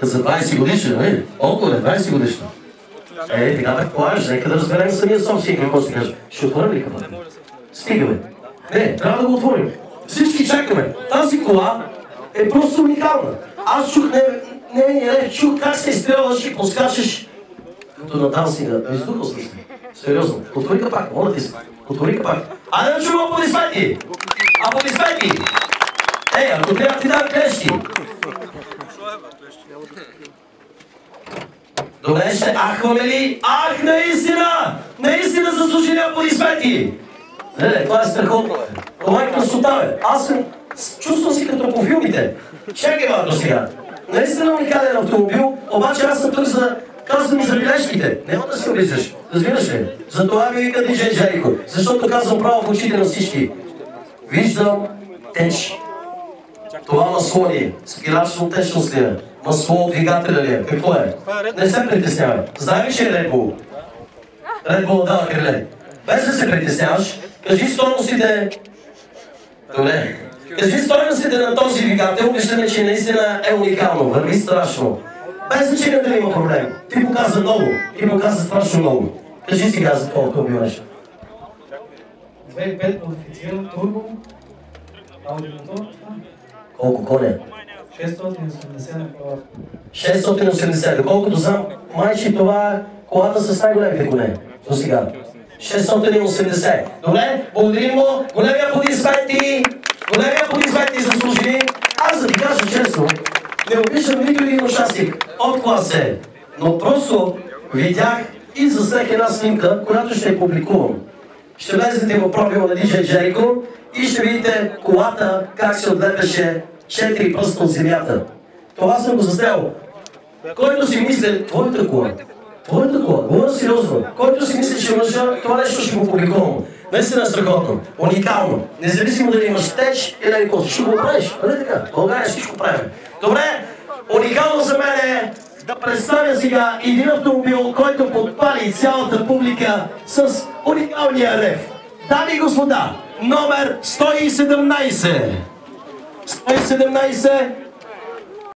За 20 годишна, нали? Около 20 годишна. Така предполагаш, нека да разберем самия собственик, какво ще каже. Ще отворим ли капата? Стигаме. Не, трябва да го отворим. Всички чакаме. Тази кола е просто уникална. Аз чух, чух как се изстрелваш и поскачаш като на дансинга. Издухал съм се. Сериозно. Отвори капак, моля ти се. Отвори капак. Айде да чувам аплодисменти! Аплодисменти! Ако трябва ти дам клещи. Добре, ще ахваме ли? Ах, наистина! Наистина заслужили аплодисменти! Не, това е страхотно, бе. Това е красота, бе. Аз чувствам си като по филмите. Чакай малко сега. Наистина уникален автомобил, обаче аз съм тук за казвам и за бележките. Няма да се облизаш. Разбираш ли? Затова ми вика диджей Джерико. Защото казвам право в очите на всички. Виждам теч. Това масло ли е? Спирачно течност ли е? Масло от двигателя ли е? Какво е? Не се притеснявай. Знаеш ли, че е Red Bull? Red Bull дава криле. Без да се притесняваш, кажи стойностите. Добре. Кажи стойностите на този двигател, виждаме, че наистина е уникално. Върви страшно. Без значение дали има проблем. Ти показа много. Ти показа страшно много. Кажи сега за това автомобил нещо. 2.5 модифициран турбо. Аудиомотор. Колко коня? 680 на киловатт. 680. Доколкото знам, майче това е колата с най-големите коне. До сега. 680. Добре, благодарим му. Големи аплодисменти. Големи аплодисменти заслужили. Аз да ти кажа честно, не обичам нито един участник от класе, но просто видях и заснех една снимка, която ще публикувам. Ще влезете в профила на диджей Джерико и ще видите колата как се отлепяше 4 пръста от земята. Това съм го заснел. Който си мисли, твоята кола, говоря сериозно, който си мисли, че лъжа, това нещо ще го публикувам. Наистина е страхотно, уникално, независимо дали имаш теч или някакво, ще го правиш, нали така? България всичко правим. Добре, уникално за мен е да представя сега един автомобил, който подпали цялата публика с уникалния рев. Дами и господа, номер 117. 117